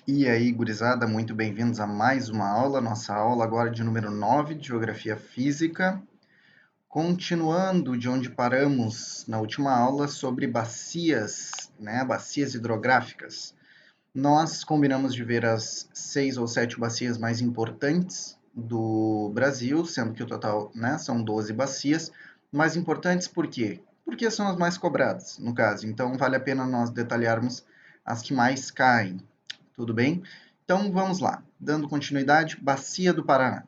E aí, gurizada, muito bem-vindos a mais uma aula, nossa aula agora de número 9 de Geografia Física. Continuando de onde paramos na última aula sobre bacias, né, bacias hidrográficas. Nós combinamos de ver as 6 ou 7 bacias mais importantes do Brasil, sendo que o total, né, são 12 bacias. Mais importantes por quê? Porque são as mais cobradas, no caso. Então, vale a pena nós detalharmos as que mais caem, tudo bem? Então vamos lá, dando continuidade, Bacia do Paraná.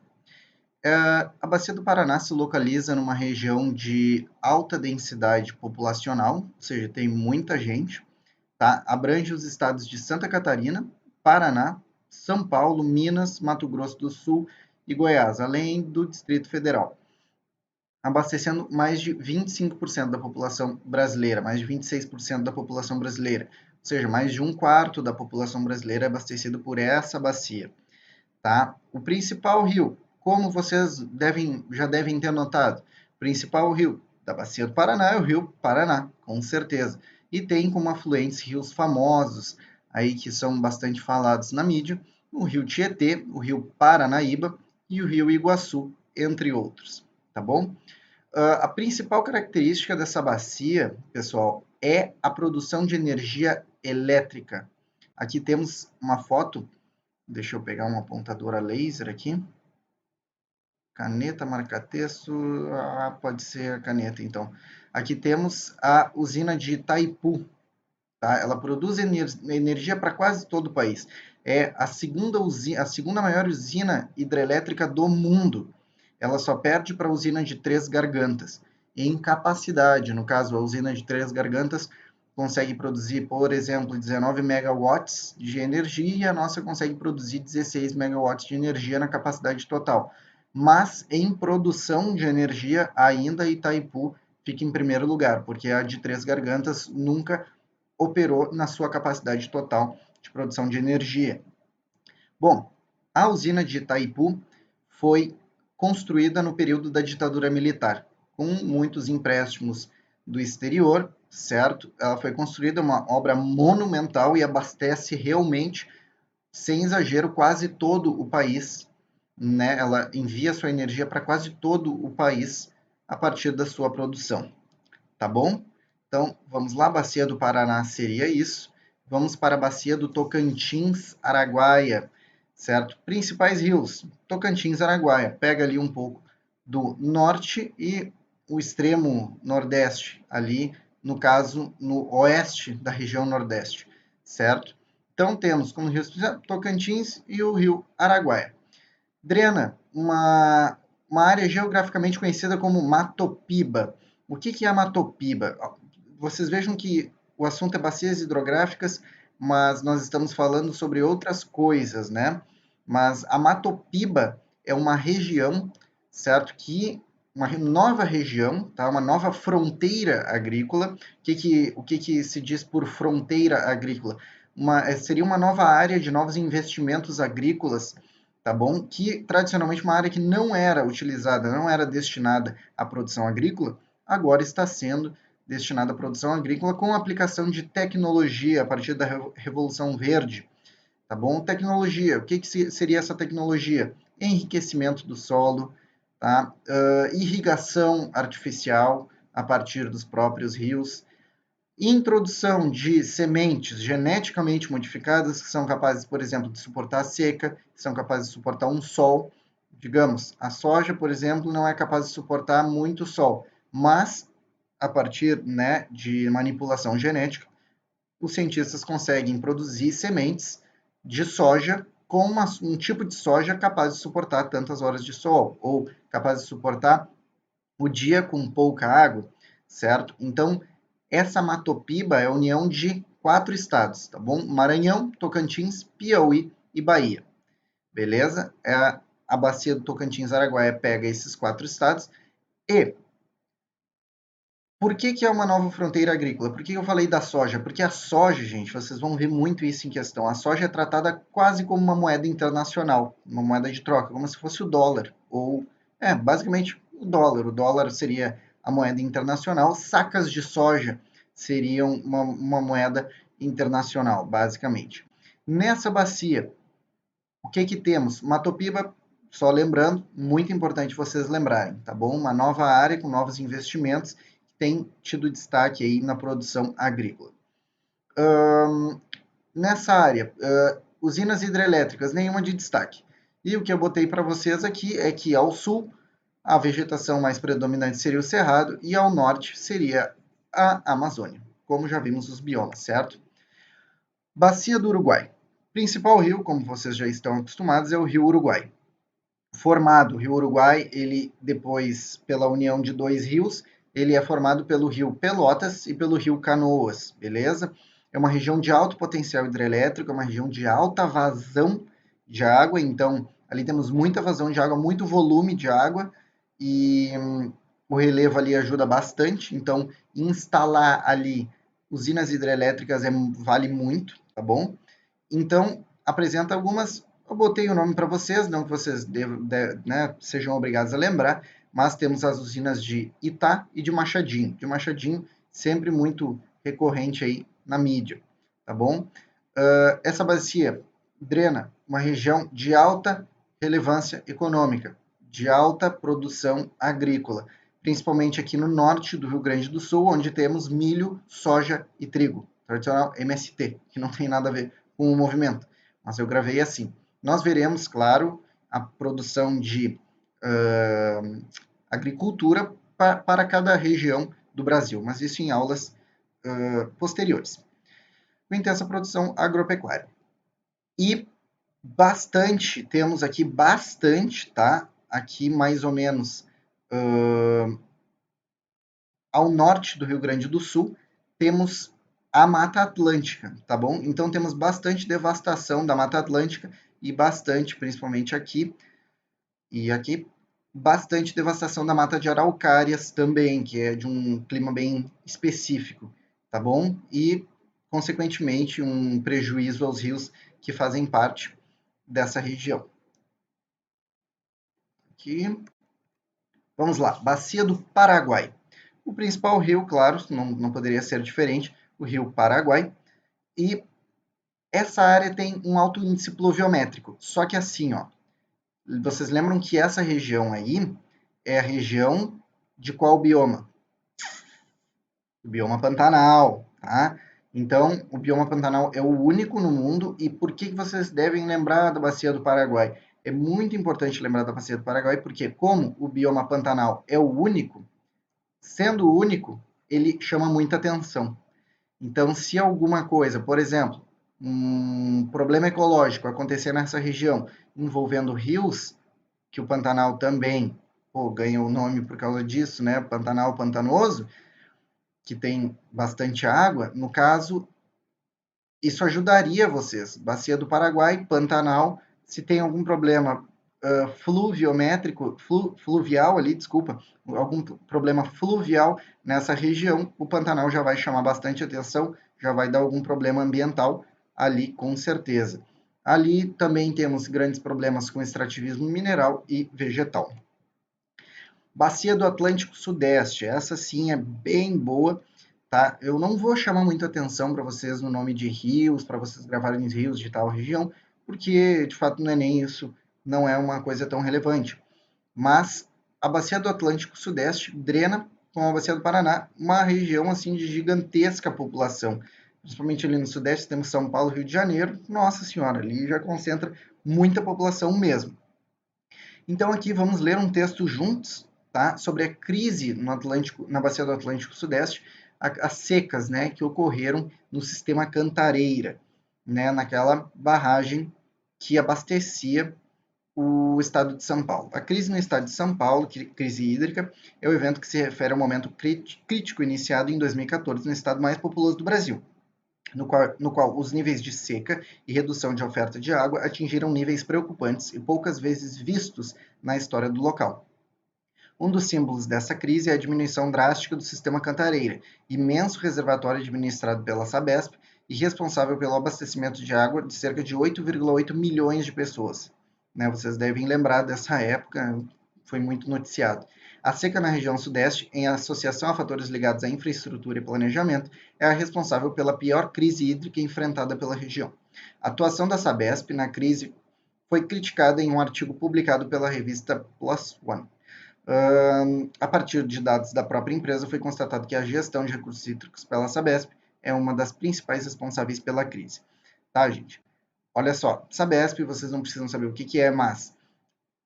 A Bacia do Paraná se localiza numa região de alta densidade populacional, ou seja, tem muita gente, tá? Abrange os estados de Santa Catarina, Paraná, São Paulo, Minas, Mato Grosso do Sul e Goiás, além do Distrito Federal, abastecendo mais de 25% da população brasileira, mais de 26% da população brasileira, ou seja, mais de um quarto da população brasileira é abastecido por essa bacia, tá? O principal rio, como vocês já devem ter notado, o principal rio da bacia do Paraná é o rio Paraná, com certeza, e tem como afluentes rios famosos, aí que são bastante falados na mídia, o rio Tietê, o rio Paranaíba e o rio Iguaçu, entre outros, tá bom? A principal característica dessa bacia, pessoal, é a produção de energia elétrica. Aqui temos uma foto, deixa eu pegar uma apontadora laser aqui. Caneta, marca-texto, pode ser a caneta então. Aqui temos a usina de Itaipu, tá? Ela produz energia para quase todo o país. É a segunda maior usina hidrelétrica do mundo. Ela só perde para a usina de Três Gargantas. Em capacidade, no caso, a usina de Três Gargantas consegue produzir, por exemplo, 19 megawatts de energia e a nossa consegue produzir 16 megawatts de energia na capacidade total. Mas em produção de energia, ainda Itaipu fica em primeiro lugar, porque a de Três Gargantas nunca operou na sua capacidade total de produção de energia. Bom, a usina de Itaipu foi construída no período da ditadura militar, com muitos empréstimos do exterior, certo? Ela foi construída uma obra monumental e abastece realmente, sem exagero, quase todo o país, né? Ela envia sua energia para quase todo o país a partir da sua produção, tá bom? Então, vamos lá, Bacia do Paraná seria isso. Vamos para a Bacia do Tocantins, Araguaia, certo? Principais rios, Tocantins, Araguaia. Pega ali um pouco do norte e o extremo nordeste, ali, no caso, no oeste da região nordeste, certo? Então, temos como rios Tocantins e o rio Araguaia. Drena, uma área geograficamente conhecida como Matopiba. O que é a Matopiba? Vocês vejam que o assunto é bacias hidrográficas, mas nós estamos falando sobre outras coisas, né? Mas a Matopiba é uma região, certo? Uma nova região, tá? Uma nova fronteira agrícola. O que se diz por fronteira agrícola? Seria uma nova área de novos investimentos agrícolas, tá bom? Que tradicionalmente uma área que não era utilizada, não era destinada à produção agrícola, agora está sendo destinada à produção agrícola com a aplicação de tecnologia a partir da Revolução Verde, tá bom? Tecnologia, o que seria essa tecnologia? Enriquecimento do solo, tá? Irrigação artificial a partir dos próprios rios, introdução de sementes geneticamente modificadas que são capazes, por exemplo, de suportar a seca, que são capazes de suportar um sol. Digamos, a soja, por exemplo, não é capaz de suportar muito sol, mas a partir, né, de manipulação genética, os cientistas conseguem produzir sementes de soja com um tipo de soja capaz de suportar tantas horas de sol, ou capaz de suportar o dia com pouca água, certo? Então, essa Matopiba é a união de 4 estados, tá bom? Maranhão, Tocantins, Piauí e Bahia, beleza? A bacia do Tocantins-Araguaia pega esses 4 estados. E por que é uma nova fronteira agrícola? Por que eu falei da soja? Porque a soja, gente, vocês vão ver muito isso em questão. A soja é tratada quase como uma moeda internacional, uma moeda de troca, como se fosse o dólar, ou, basicamente o dólar. O dólar seria a moeda internacional, sacas de soja seriam uma moeda internacional, basicamente. Nessa bacia, o que que temos? Matopiba, só lembrando, muito importante vocês lembrarem, tá bom? Uma nova área com novos investimentos que tem tido destaque aí na produção agrícola. Nessa área, usinas hidrelétricas, nenhuma de destaque. E o que eu botei para vocês aqui é que ao sul a vegetação mais predominante seria o cerrado e ao norte seria a Amazônia, como já vimos os biomas, certo? Bacia do Uruguai. Principal rio, como vocês já estão acostumados, é o Rio Uruguai. Formado, o Rio Uruguai, ele depois, pela união de dois rios, ele é formado pelo Rio Pelotas e pelo Rio Canoas, beleza? É uma região de alto potencial hidrelétrico, é uma região de alta vazão de água, então ali temos muita vazão de água, muito volume de água e o relevo ali ajuda bastante, então instalar ali usinas hidrelétricas vale muito, tá bom? Então, apresenta algumas. Eu botei o nome para vocês, não que vocês né, sejam obrigados a lembrar, mas temos as usinas de Itá e de Machadinho. De Machadinho, sempre muito recorrente aí na mídia, tá bom? Essa bacia drena uma região de alta relevância econômica, de alta produção agrícola, principalmente aqui no norte do Rio Grande do Sul, onde temos milho, soja e trigo, tradicional MST, que não tem nada a ver com o movimento, mas eu gravei assim. Nós veremos, claro, a produção de agricultura para cada região do Brasil, mas isso em aulas posteriores. Com intensa produção agropecuária. E bastante, temos aqui bastante, tá? Aqui mais ou menos ao norte do Rio Grande do Sul, temos a Mata Atlântica, tá bom? Então temos bastante devastação da Mata Atlântica e bastante, principalmente aqui e aqui, bastante devastação da Mata de Araucárias também, que é de um clima bem específico, tá bom? E, consequentemente, um prejuízo aos rios que fazem parte dessa região. Aqui. Vamos lá, Bacia do Paraguai. O principal rio, claro, não poderia ser diferente, o rio Paraguai. E essa área tem um alto índice pluviométrico. Só que assim, ó, vocês lembram que essa região aí é a região de qual bioma? O bioma Pantanal, tá? Então, o bioma Pantanal é o único no mundo. E por que vocês devem lembrar da Bacia do Paraguai? É muito importante lembrar da Bacia do Paraguai, porque como o bioma Pantanal é o único, sendo o único, ele chama muita atenção. Então, se alguma coisa, por exemplo, um problema ecológico acontecer nessa região envolvendo rios, que o Pantanal também ganha o nome por causa disso, né? Pantanal pantanoso, que tem bastante água, no caso, isso ajudaria vocês. Bacia do Paraguai, Pantanal, se tem algum problema fluviométrico, fluvial ali, desculpa, algum problema fluvial nessa região, o Pantanal já vai chamar bastante atenção, já vai dar algum problema ambiental ali com certeza. Ali também temos grandes problemas com extrativismo mineral e vegetal. Bacia do Atlântico Sudeste, essa sim é bem boa, tá? Eu não vou chamar muita atenção para vocês no nome de rios, para vocês gravarem os rios de tal região, porque de fato não é nem isso, não é uma coisa tão relevante. Mas a Bacia do Atlântico Sudeste drena, com a Bacia do Paraná, uma região assim de gigantesca população. Principalmente ali no Sudeste temos São Paulo, Rio de Janeiro, nossa senhora, ali já concentra muita população mesmo. Então aqui vamos ler um texto juntos, tá? Sobre a crise no Atlântico, na Bacia do Atlântico Sudeste, as secas, né, que ocorreram no sistema Cantareira, né, naquela barragem que abastecia o estado de São Paulo. A crise no estado de São Paulo, crise hídrica, é o evento que se refere ao momento crítico iniciado em 2014 no estado mais populoso do Brasil, no qual os níveis de seca e redução de oferta de água atingiram níveis preocupantes e poucas vezes vistos na história do local. Um dos símbolos dessa crise é a diminuição drástica do sistema Cantareira, imenso reservatório administrado pela Sabesp e responsável pelo abastecimento de água de cerca de 8,8 milhões de pessoas. Né, vocês devem lembrar dessa época, foi muito noticiado. A seca na região sudeste, em associação a fatores ligados à infraestrutura e planejamento, é a responsável pela pior crise hídrica enfrentada pela região. A atuação da Sabesp na crise foi criticada em um artigo publicado pela revista PLOS ONE. A partir de dados da própria empresa, foi constatado que a gestão de recursos hídricos pela Sabesp é uma das principais responsáveis pela crise. Tá, gente? Olha só, Sabesp, vocês não precisam saber o que é, mas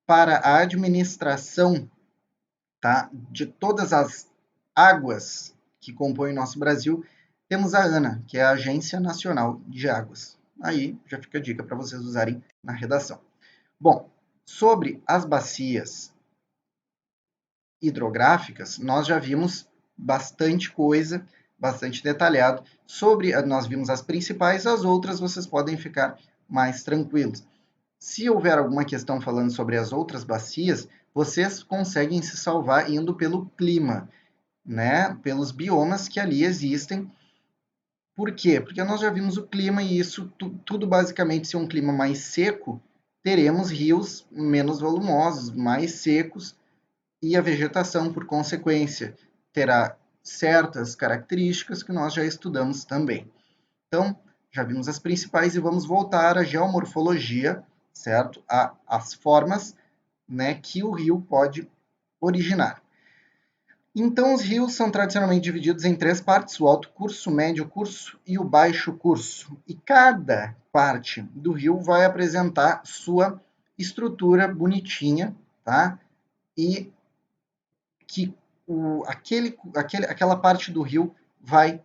para a administração, tá, de todas as águas que compõem o nosso Brasil, temos a ANA, que é a Agência Nacional de Águas. Aí já fica a dica para vocês usarem na redação. Bom, sobre as bacias hidrográficas, nós já vimos bastante coisa, bastante detalhado sobre, nós vimos as principais, as outras vocês podem ficar mais tranquilos. Se houver alguma questão falando sobre as outras bacias, vocês conseguem se salvar indo pelo clima, né? Pelos biomas que ali existem. Por quê? Porque nós já vimos o clima e isso tudo basicamente, se é um clima mais seco, teremos rios menos volumosos, mais secos, e a vegetação, por consequência, terá certas características que nós já estudamos também. Então, já vimos as principais e vamos voltar à geomorfologia, certo? As formas, né, que o rio pode originar. Então, os rios são tradicionalmente divididos em três partes: o alto curso, o médio curso e o baixo curso. E cada parte do rio vai apresentar sua estrutura bonitinha, tá? E que aquela parte do rio vai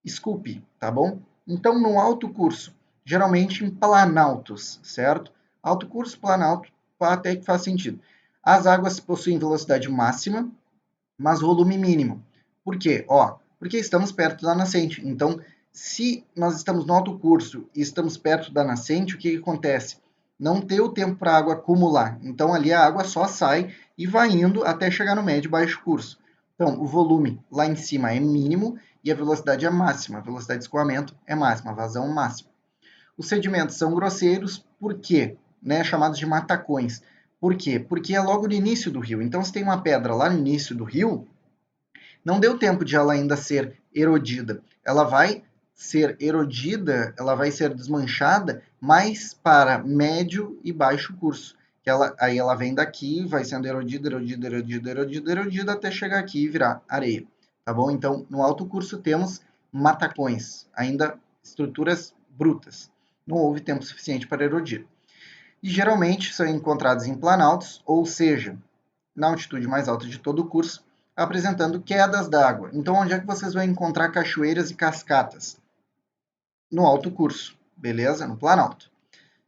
esculpir, tá bom? Então, no alto curso, geralmente em planaltos, certo? Alto curso, planalto, até que faz sentido. As águas possuem velocidade máxima, mas volume mínimo. Por quê? Porque estamos perto da nascente. Então, se nós estamos no alto curso e estamos perto da nascente, o que acontece? Não deu tempo para a água acumular. Então, ali a água só sai e vai indo até chegar no médio e baixo curso. Então, o volume lá em cima é mínimo e a velocidade é máxima. A velocidade de escoamento é máxima, a vazão máxima. Os sedimentos são grosseiros, por quê? Né, chamados de matacões. Por quê? Porque é logo no início do rio. Então, se tem uma pedra lá no início do rio, não deu tempo de ela ainda ser erodida. Ela vai ser erodida, ela vai ser desmanchada mais para médio e baixo curso. Aí ela vem daqui, vai sendo erodida, erodida, erodida, erodida, erodida, até chegar aqui e virar areia. Tá bom? Então, no alto curso temos matacões, ainda estruturas brutas. Não houve tempo suficiente para erodir. E geralmente são encontrados em planaltos, ou seja, na altitude mais alta de todo o curso, apresentando quedas d'água. Então, onde é que vocês vão encontrar cachoeiras e cascatas? No alto curso, beleza? No planalto.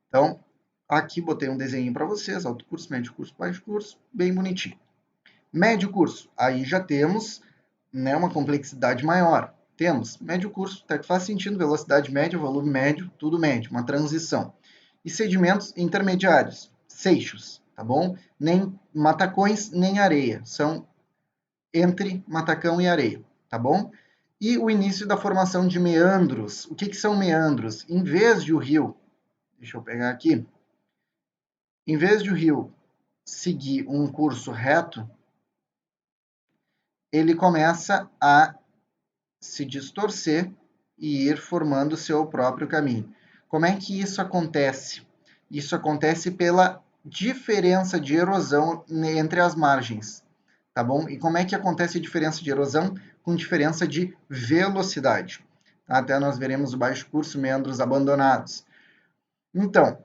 Então, aqui botei um desenho para vocês, alto curso, médio curso, baixo curso, bem bonitinho. Médio curso, aí já temos, né, uma complexidade maior. Temos médio curso, até que faz sentido, velocidade média, volume médio, tudo médio, uma transição. E sedimentos intermediários, seixos, tá bom? Nem matacões, nem areia, são entre matacão e areia, tá bom? E o início da formação de meandros. O que são meandros? Em vez de o rio, deixa eu pegar aqui, em vez de o rio seguir um curso reto, ele começa a se distorcer e ir formando seu próprio caminho. Como é que isso acontece? Isso acontece pela diferença de erosão entre as margens, tá bom? E como é que acontece a diferença de erosão? Com diferença de velocidade. Até nós veremos o baixo curso, meandros abandonados. Então,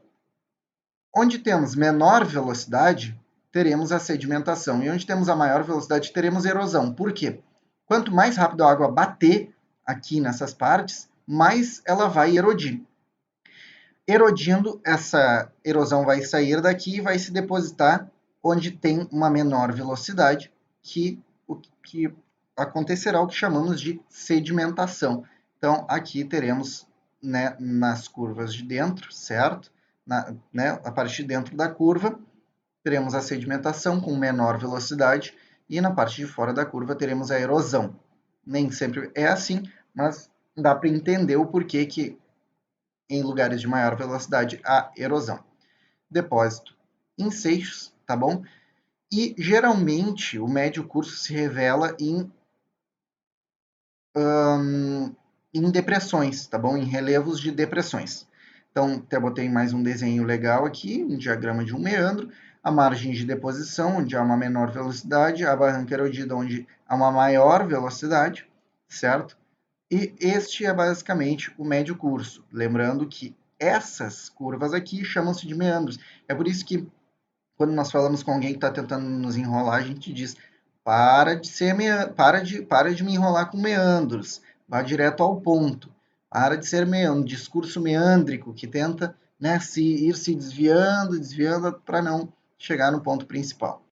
onde temos menor velocidade, teremos a sedimentação. E onde temos a maior velocidade, teremos erosão. Por quê? Quanto mais rápido a água bater aqui nessas partes, mais ela vai erodir. Erodindo, essa erosão vai sair daqui e vai se depositar onde tem uma menor velocidade, o que acontecerá o que chamamos de sedimentação. Então, aqui teremos, né, nas curvas de dentro, certo? Né, a partir de dentro da curva, teremos a sedimentação com menor velocidade e na parte de fora da curva teremos a erosão. Nem sempre é assim, mas dá para entender o porquê que em lugares de maior velocidade há erosão. Depósito em seixos, tá bom? E geralmente o médio curso se revela em depressões, tá bom? Em relevos de depressões. Então, até botei mais um desenho legal aqui, um diagrama de um meandro, a margem de deposição, onde há uma menor velocidade, a barranca erodida, onde há uma maior velocidade, certo? E este é basicamente o médio curso. Lembrando que essas curvas aqui chamam-se de meandros. É por isso que, quando nós falamos com alguém que está tentando nos enrolar, a gente diz: para de me enrolar com meandros, vá direto ao ponto. Para de ser discurso meândrico que tenta, né, ir se desviando para não chegar no ponto principal,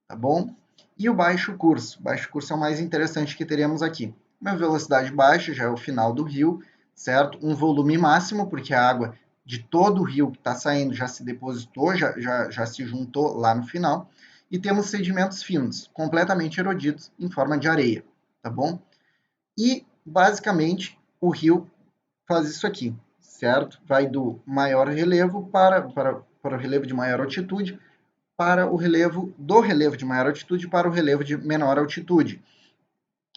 tá bom? E o baixo curso? O baixo curso é o mais interessante que teremos aqui. Uma velocidade baixa, já é o final do rio, certo? Um volume máximo, porque a água de todo o rio que está saindo já se depositou, já se juntou lá no final. E temos sedimentos finos, completamente erodidos, em forma de areia, tá bom? E, basicamente, o rio faz isso aqui, certo? Vai do maior relevo para o relevo de maior altitude, para o relevo do relevo de maior altitude para o relevo de menor altitude,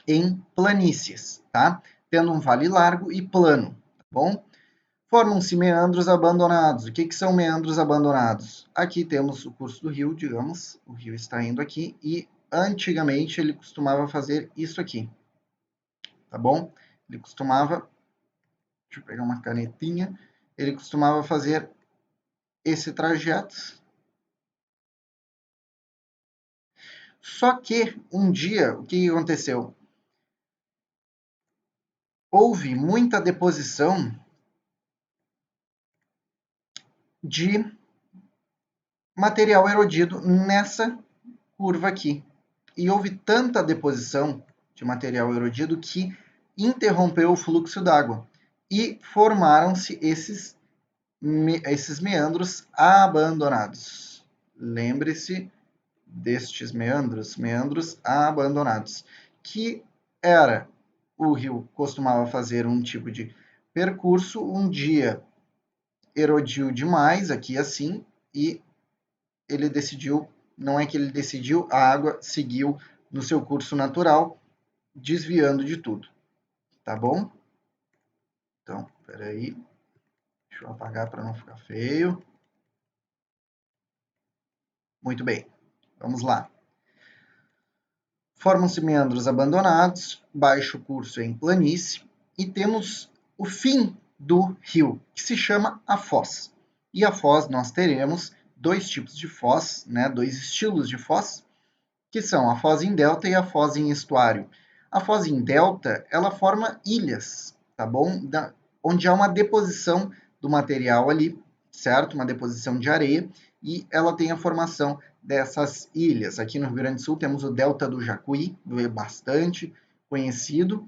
em planícies, tá? Tendo um vale largo e plano, tá bom? Formam-se meandros abandonados. O que são meandros abandonados? Aqui temos o curso do rio, digamos, o rio está indo aqui, e antigamente ele costumava fazer isso aqui, tá bom? Ele costumava, deixa eu pegar uma canetinha, ele costumava fazer esse trajeto. Só que um dia, o que aconteceu? Houve muita deposição de material erodido nessa curva aqui. E houve tanta deposição de material erodido que interrompeu o fluxo d'água e formaram-se esses meandros abandonados. Lembre-se destes meandros abandonados, que era, o rio costumava fazer um tipo de percurso, um dia erodiu demais aqui assim, e ele decidiu, não é que ele decidiu, a água seguiu no seu curso natural, desviando de tudo, tá bom? Então, peraí, deixa eu apagar para não ficar feio. Muito bem, vamos lá. Formam-se meandros abandonados, baixo curso em planície, e temos o fim do rio, que se chama a foz. E a foz nós teremos dois tipos de foz, né, dois estilos de foz, que são a foz em delta e a foz em estuário. A foz em delta, ela forma ilhas, tá bom? Onde há uma deposição do material ali, certo? Uma deposição de areia, e ela tem a formação dessas ilhas. Aqui no Rio Grande do Sul temos o delta do Jacuí, bastante conhecido.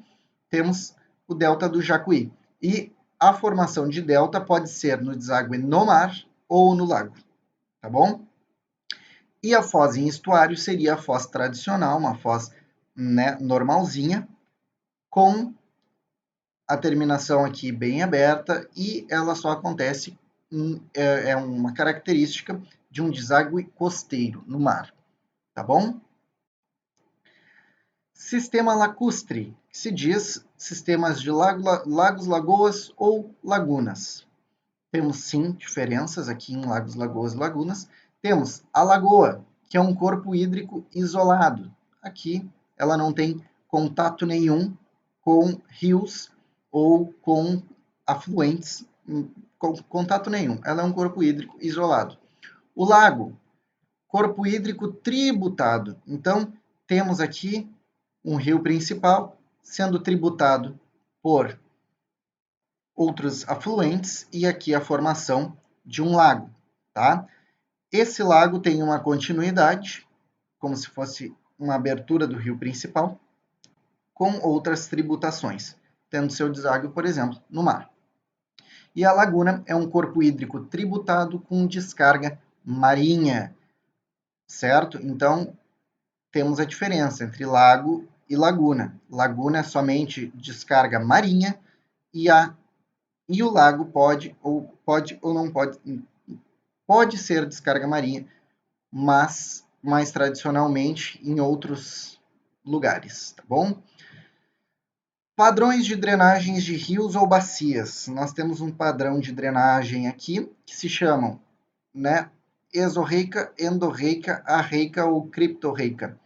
Temos o delta do Jacuí. E a formação de delta pode ser no deságue no mar ou no lago, tá bom? E a foz em estuário seria a foz tradicional, uma foz, né, normalzinha, com a terminação aqui bem aberta, e ela só acontece, é uma característica de um deságue costeiro no mar, tá bom? Sistema lacustre, que se diz sistemas de lagos, lagoas ou lagunas. Temos sim diferenças aqui em lagos, lagoas e lagunas. Temos a lagoa, que é um corpo hídrico isolado. Aqui ela não tem contato nenhum com rios ou com afluentes, contato nenhum. Ela é um corpo hídrico isolado. O lago, corpo hídrico tributado. Então, temos aqui um rio principal sendo tributado por outros afluentes e aqui a formação de um lago, tá? Esse lago tem uma continuidade, como se fosse uma abertura do rio principal, com outras tributações, tendo seu deságue, por exemplo, no mar. E a laguna é um corpo hídrico tributado com descarga marinha, certo? Então, temos a diferença entre lago e laguna. Laguna é somente descarga marinha e o lago pode ou não pode ser descarga marinha, mas mais tradicionalmente em outros lugares, tá bom? Padrões de drenagens de rios ou bacias. Nós temos um padrão de drenagem aqui que se chamam, né, exorreica, endorreica, arreica ou criptorreica.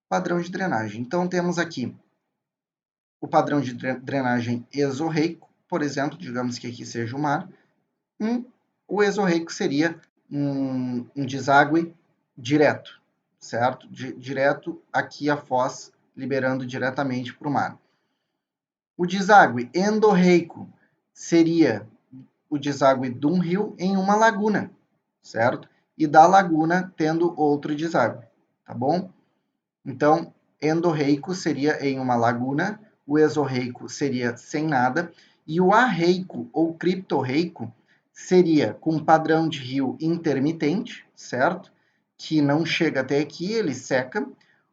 Padrão de drenagem. Então temos aqui o padrão de drenagem exorreico, por exemplo, digamos que aqui seja o mar. O exorreico seria um deságue direto, certo? Direto aqui a foz, liberando diretamente para o mar. O deságue endorreico seria o deságue de um rio em uma laguna, certo? E da laguna tendo outro deságue, tá bom? Então, endorreico seria em uma laguna, o exorreico seria sem nada, e o arreico ou criptorreico seria com padrão de rio intermitente, certo? Que não chega até aqui, ele seca,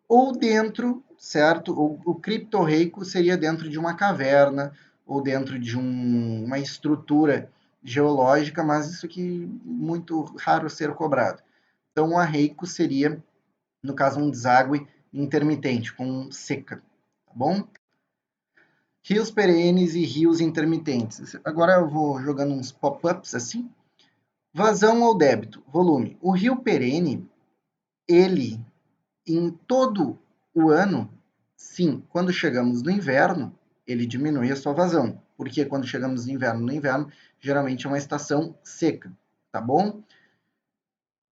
ou dentro, certo? O criptorreico seria dentro de uma caverna ou dentro de uma estrutura geológica, mas isso aqui muito raro ser cobrado. Então, o arreico seria, no caso, um deságue intermitente, com seca, tá bom? Rios perenes e rios intermitentes. Agora eu vou jogando uns pop-ups assim. Vazão ou débito, volume. O rio perene, ele, em todo o ano, sim, quando chegamos no inverno, ele diminui a sua vazão. Porque quando chegamos no inverno, geralmente é uma estação seca, tá bom?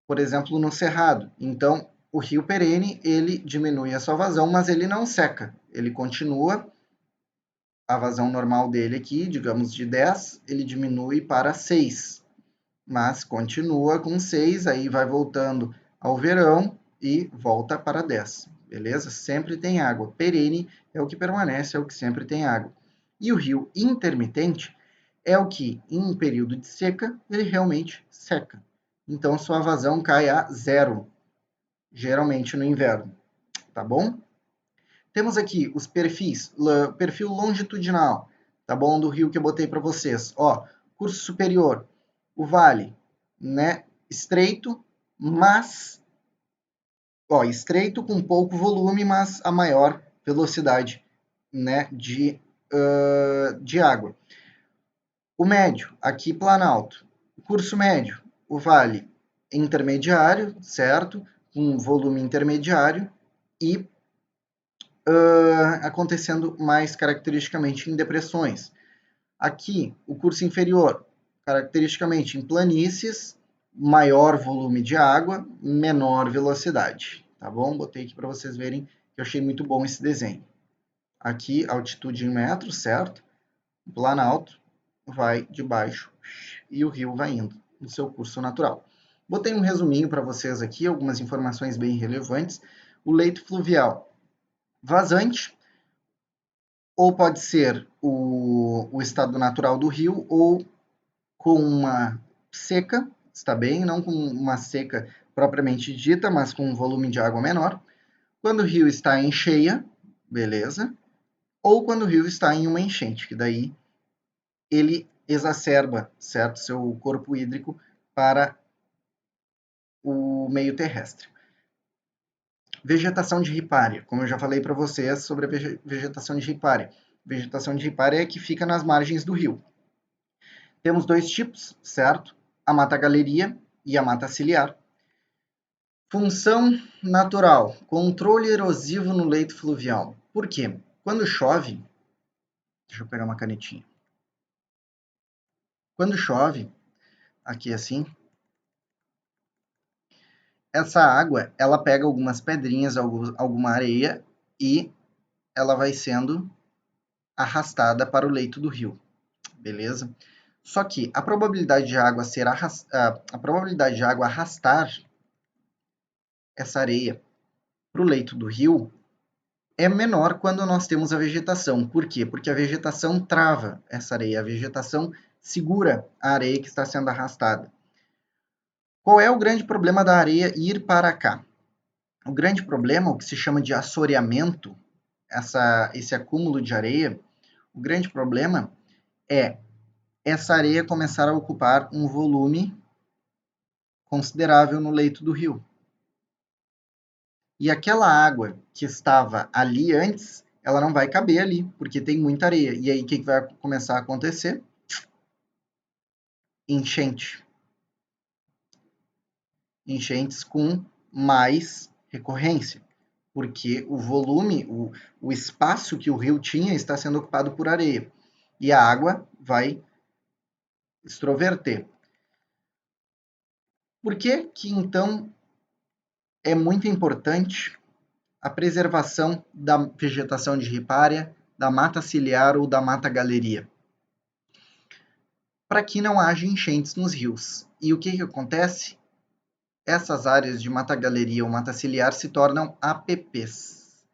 Por exemplo, no Cerrado. Então, o rio perene, ele diminui a sua vazão, mas ele não seca. Ele continua a vazão normal dele aqui, digamos de 10, ele diminui para 6, mas continua com 6, aí vai voltando ao verão e volta para 10, beleza? Sempre tem água. Perene é o que permanece, é o que sempre tem água. E o rio intermitente é o que, em um período de seca, ele realmente seca. Então, sua vazão cai a 0, geralmente no inverno, tá bom? Temos aqui os perfis, perfil longitudinal, tá bom? Do rio que eu botei para vocês. Ó, curso superior, o vale, né? Estreito, mas, ó, estreito com pouco volume, mas a maior velocidade, né? De água. O médio, aqui Planalto. O curso médio, o vale intermediário, certo? Com volume intermediário e acontecendo mais caracteristicamente em depressões. Aqui, o curso inferior, caracteristicamente em planícies, maior volume de água, menor velocidade, tá bom? Botei aqui para vocês verem que eu achei muito bom esse desenho. Aqui, altitude em metros, certo? O Planalto vai de baixo e o rio vai indo no seu curso natural. Botei um resuminho para vocês aqui, algumas informações bem relevantes. O leito fluvial vazante, ou pode ser o estado natural do rio, ou com uma seca, está bem, não com uma seca propriamente dita, mas com um volume de água menor. Quando o rio está em cheia, beleza? Ou quando o rio está em uma enchente, que daí ele exacerba, certo, seu corpo hídrico para o meio terrestre. Vegetação de ripária, como eu já falei para vocês sobre a vegetação de ripária. Vegetação de ripária é que fica nas margens do rio. Temos dois tipos, certo? A mata galeria e a mata ciliar. Função natural, controle erosivo no leito fluvial. Por quê? Quando chove, deixa eu pegar uma canetinha. Quando chove, aqui assim, essa água, ela pega algumas pedrinhas, alguma areia e ela vai sendo arrastada para o leito do rio, beleza? Só que a probabilidade de água a probabilidade de água arrastar essa areia para o leito do rio é menor quando nós temos a vegetação. Por quê? Porque a vegetação trava essa areia, a vegetação segura a areia que está sendo arrastada. Qual é o grande problema da areia ir para cá? O grande problema, o que se chama de assoreamento, esse acúmulo de areia, o grande problema é essa areia começar a ocupar um volume considerável no leito do rio. E aquela água que estava ali antes, ela não vai caber ali, porque tem muita areia. E aí, o que vai começar a acontecer? Enchente. Enchentes com mais recorrência, porque o volume, o espaço que o rio tinha está sendo ocupado por areia. E a água vai extroverter. Por que que, então, é muito importante a preservação da vegetação de ripária, da mata ciliar ou da mata galeria? Para que não haja enchentes nos rios. E o que que acontece? Essas áreas de mata galeria ou mata ciliar se tornam APPs,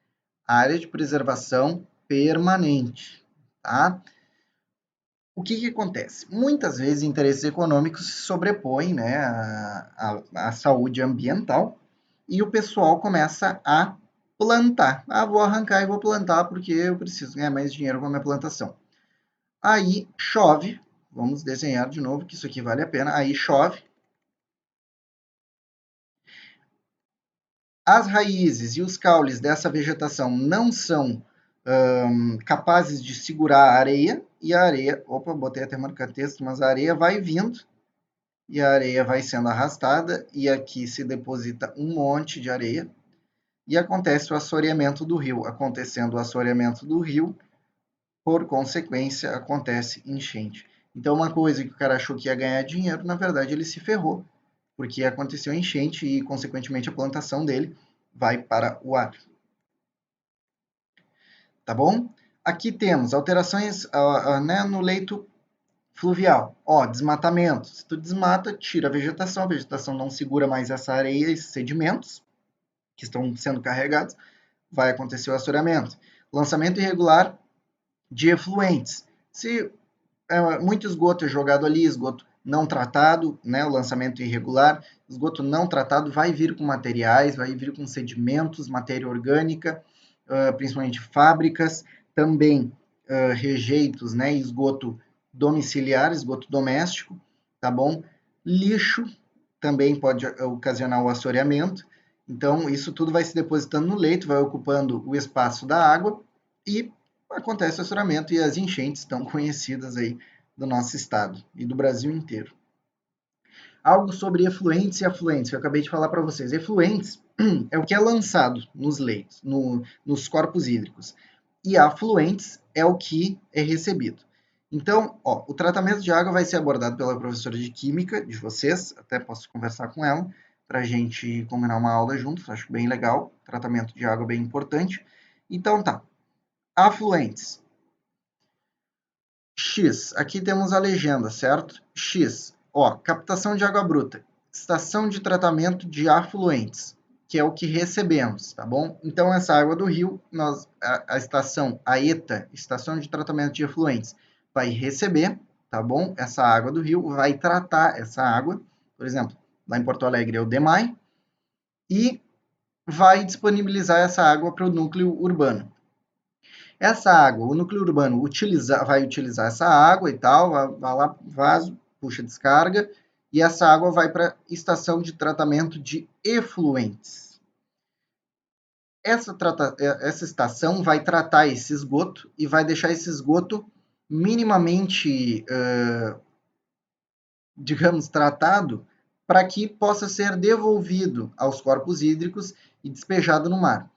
área de preservação permanente, tá? O que que acontece? Muitas vezes interesses econômicos se sobrepõem, né, à saúde ambiental e o pessoal começa a plantar. Ah, vou arrancar e vou plantar porque eu preciso ganhar mais dinheiro com a minha plantação. Aí chove, vamos desenhar de novo que isso aqui vale a pena. Aí chove, as raízes e os caules dessa vegetação não são capazes de segurar a areia, e a areia, opa, botei até marcar texto, mas a areia vai vindo, e a areia vai sendo arrastada, e aqui se deposita um monte de areia, e acontece o assoreamento do rio. Acontecendo o assoreamento do rio, por consequência, acontece enchente. Então, uma coisa que o cara achou que ia ganhar dinheiro, na verdade, ele se ferrou, porque aconteceu enchente e, consequentemente, a plantação dele vai para o ar. Tá bom? Aqui temos alterações né, no leito fluvial. Ó, desmatamento. Se tu desmata, tira a vegetação não segura mais essa areia e esses sedimentos que estão sendo carregados, vai acontecer o assoreamento. Lançamento irregular de efluentes. Se muito esgoto é jogado ali, esgoto não tratado, né, o lançamento irregular, esgoto não tratado vai vir com materiais, vai vir com sedimentos, matéria orgânica, principalmente fábricas, também rejeitos, né, esgoto domiciliar, esgoto doméstico, tá bom? Lixo também pode ocasionar o assoreamento, então isso tudo vai se depositando no leito, vai ocupando o espaço da água e acontece o assoreamento e as enchentes tão conhecidas aí do nosso estado e do Brasil inteiro. Algo sobre efluentes e afluentes, que eu acabei de falar para vocês. Efluentes é o que é lançado nos leitos, nos corpos hídricos. E afluentes é o que é recebido. Então, ó, o tratamento de água vai ser abordado pela professora de Química de vocês, até posso conversar com ela, para a gente combinar uma aula juntos, acho bem legal. Tratamento de água é bem importante. Então tá, afluentes. X, aqui temos a legenda, certo? X, ó, captação de água bruta, estação de tratamento de afluentes, que é o que recebemos, tá bom? Então, essa água do rio, a estação, a ETA, Estação de Tratamento de Efluentes, vai receber, tá bom? Essa água do rio, vai tratar essa água, por exemplo, lá em Porto Alegre é o DEMAI, e vai disponibilizar essa água para o núcleo urbano. Essa água, o núcleo urbano vai utilizar essa água e tal, vai lá, vaso, puxa descarga, e essa água vai para a estação de tratamento de efluentes. Essa estação vai tratar esse esgoto e vai deixar esse esgoto minimamente, digamos, tratado para que possa ser devolvido aos corpos hídricos e despejado no mar.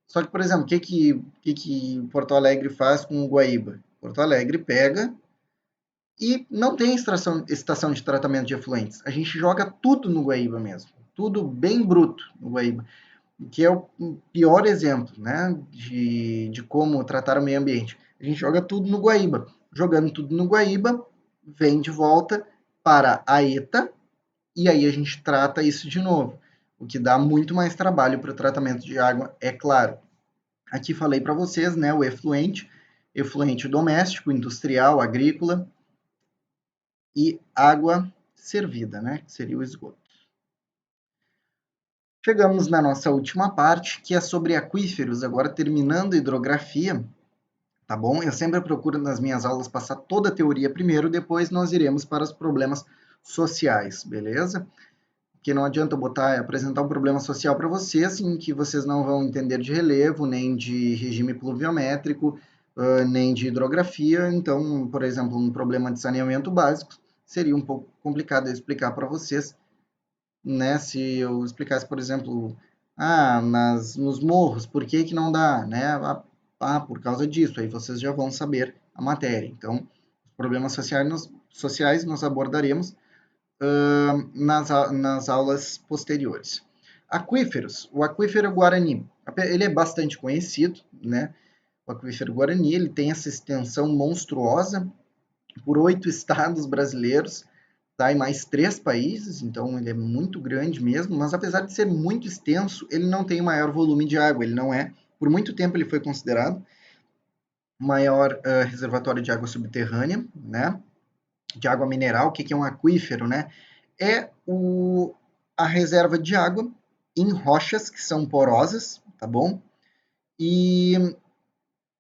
Só que, por exemplo, o que Porto Alegre faz com o Guaíba? Porto Alegre pega e não tem estação de tratamento de efluentes. A gente joga tudo no Guaíba mesmo. Tudo bem bruto no Guaíba. Que é o pior exemplo, né, de como tratar o meio ambiente. A gente joga tudo no Guaíba. Jogando tudo no Guaíba, vem de volta para a ETA e aí a gente trata isso de novo. O que dá muito mais trabalho para o tratamento de água, é claro. Aqui falei para vocês, né, o efluente, efluente doméstico, industrial, agrícola e água servida, né, que seria o esgoto. Chegamos na nossa última parte, que é sobre aquíferos, agora terminando a hidrografia, tá bom? Eu sempre procuro nas minhas aulas passar toda a teoria primeiro, depois nós iremos para os problemas sociais, beleza? O porque não adianta eu apresentar um problema social para vocês em que vocês não vão entender de relevo, nem de regime pluviométrico, nem de hidrografia. Então, por exemplo, um problema de saneamento básico seria um pouco complicado eu explicar para vocês, né? Se eu explicasse, por exemplo, nos morros, por que que não dá, né? Por causa disso, aí vocês já vão saber a matéria. Então, os problemas sociais nós abordaremos nas aulas posteriores. Aquíferos. O aquífero Guarani, ele é bastante conhecido, né? O aquífero Guarani, ele tem essa extensão monstruosa por 8 estados brasileiros, tá? E mais 3 países, então ele é muito grande mesmo, mas apesar de ser muito extenso, ele não tem o maior volume de água, ele não é, por muito tempo ele foi considerado o maior reservatório de água subterrânea, né? De água mineral. O que é um aquífero, né? É a reserva de água em rochas que são porosas, tá bom? E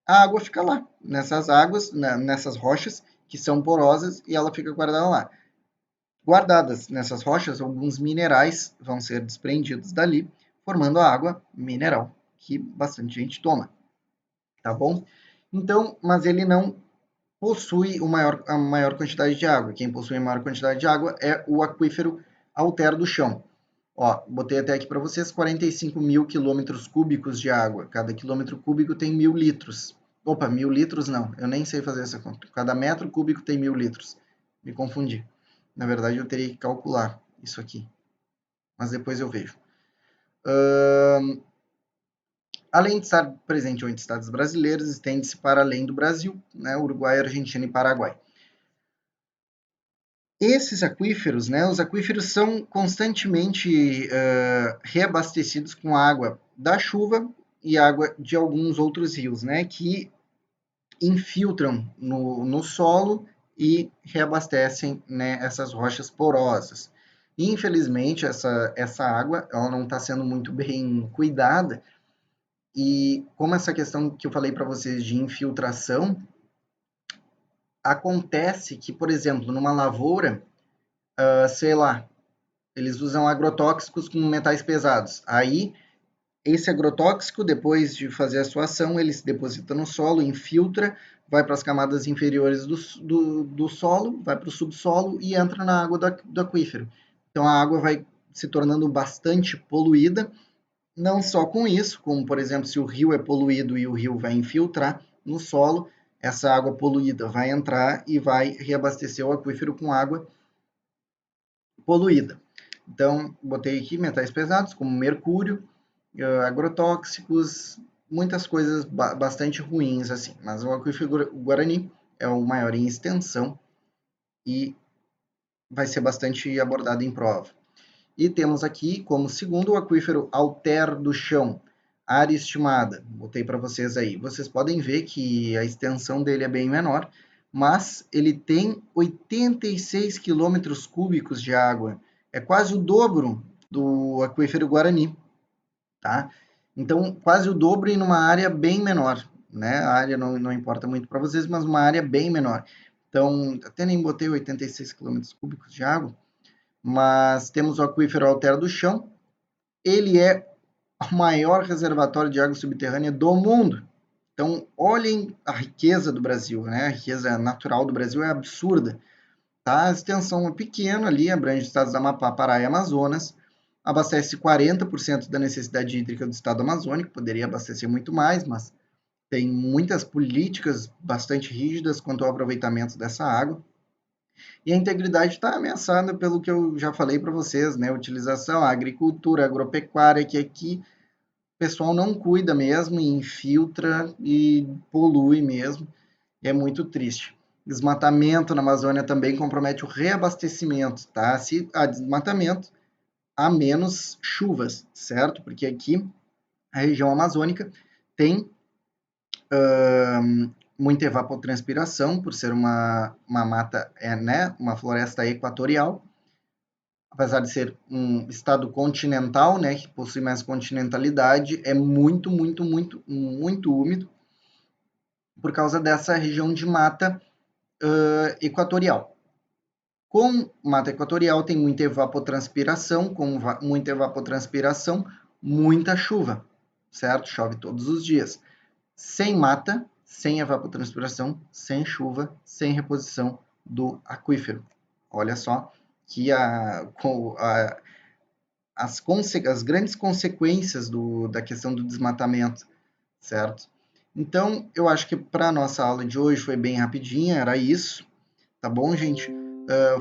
a água fica lá, nessas águas, nessas rochas que são porosas, e ela fica guardada lá. Guardadas nessas rochas, alguns minerais vão ser desprendidos dali, formando a água mineral, que bastante gente toma, tá bom? Então, mas ele não possui a maior quantidade de água. Quem possui a maior quantidade de água é o aquífero Alter do Chão. Ó, botei até aqui para vocês 45 mil quilômetros cúbicos de água. Cada quilômetro cúbico tem 1.000 litros. Opa, 1.000 litros não, eu nem sei fazer essa conta. Cada metro cúbico tem 1.000 litros. Me confundi. Na verdade, eu teria que calcular isso aqui, mas depois eu vejo. Além de estar presente em 8 estados brasileiros, estende-se para além do Brasil, né, Uruguai, Argentina e Paraguai. Esses aquíferos, né, os aquíferos são constantemente reabastecidos com água da chuva e água de alguns outros rios, né, que infiltram no solo e reabastecem, né, essas rochas porosas. Infelizmente, essa água ela não está sendo muito bem cuidada, e como essa questão que eu falei para vocês de infiltração, acontece que, por exemplo, numa lavoura, sei lá, eles usam agrotóxicos com metais pesados. Aí, esse agrotóxico, depois de fazer a sua ação, ele se deposita no solo, infiltra, vai para as camadas inferiores do solo, vai para o subsolo e entra na água do aquífero. Então, a água vai se tornando bastante poluída, não só com isso, como, por exemplo, se o rio é poluído e o rio vai infiltrar no solo, essa água poluída vai entrar e vai reabastecer o aquífero com água poluída. Então, botei aqui metais pesados, como mercúrio, agrotóxicos, muitas coisas bastante ruins, assim. Mas o aquífero Guarani é o maior em extensão e vai ser bastante abordado em prova. E temos aqui, como segundo, o aquífero Alter do Chão, área estimada. Botei para vocês aí. Vocês podem ver que a extensão dele é bem menor, mas ele tem 86 quilômetros cúbicos de água. É quase o dobro do aquífero Guarani, tá? Então, quase o dobro em uma área bem menor, né? A área não importa muito para vocês, mas uma área bem menor. Então, até nem botei 86 quilômetros cúbicos de água, mas temos o aquífero Alter do Chão. Ele é o maior reservatório de água subterrânea do mundo. Então, olhem a riqueza do Brasil, né? A riqueza natural do Brasil é absurda. Tá? A extensão é pequena ali, abrange os estados do Amapá, Pará e Amazonas, abastece 40% da necessidade hídrica do estado amazônico, poderia abastecer muito mais, mas tem muitas políticas bastante rígidas quanto ao aproveitamento dessa água. E a integridade está ameaçada pelo que eu já falei para vocês, né? Utilização, a agricultura, agropecuária, que aqui o pessoal não cuida mesmo, e infiltra e polui mesmo. É muito triste. Desmatamento na Amazônia também compromete o reabastecimento, tá? Se há desmatamento, há menos chuvas, certo? Porque aqui a região amazônica tem muita evapotranspiração, por ser uma mata, né? Uma floresta equatorial, apesar de ser um estado continental, né? Que possui mais continentalidade, é muito, muito, muito, muito úmido por causa dessa região de mata equatorial. Com mata equatorial tem muita evapotranspiração, com muita evapotranspiração, muita chuva, certo? Chove todos os dias. Sem mata, sem evapotranspiração, sem chuva, sem reposição do aquífero. Olha só que as grandes consequências da questão do desmatamento, certo? Então, eu acho que para a nossa aula de hoje foi bem rapidinha, era isso, tá bom, gente?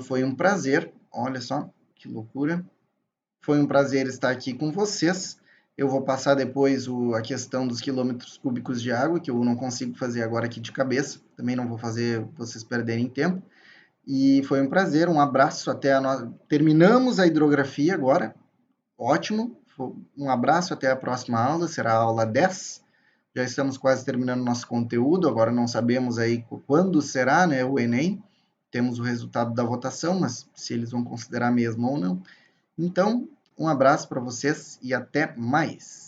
Foi um prazer, olha só que loucura. Foi um prazer estar aqui com vocês. Eu vou passar depois a questão dos quilômetros cúbicos de água, que eu não consigo fazer agora aqui de cabeça. Também não vou fazer vocês perderem tempo. E foi um prazer, um abraço até terminamos a hidrografia agora. Ótimo. Um abraço até a próxima aula, será a aula 10. Já estamos quase terminando nosso conteúdo, agora não sabemos aí quando será, né, o Enem. Temos o resultado da votação, mas se eles vão considerar mesmo ou não. Então, um abraço para vocês e até mais.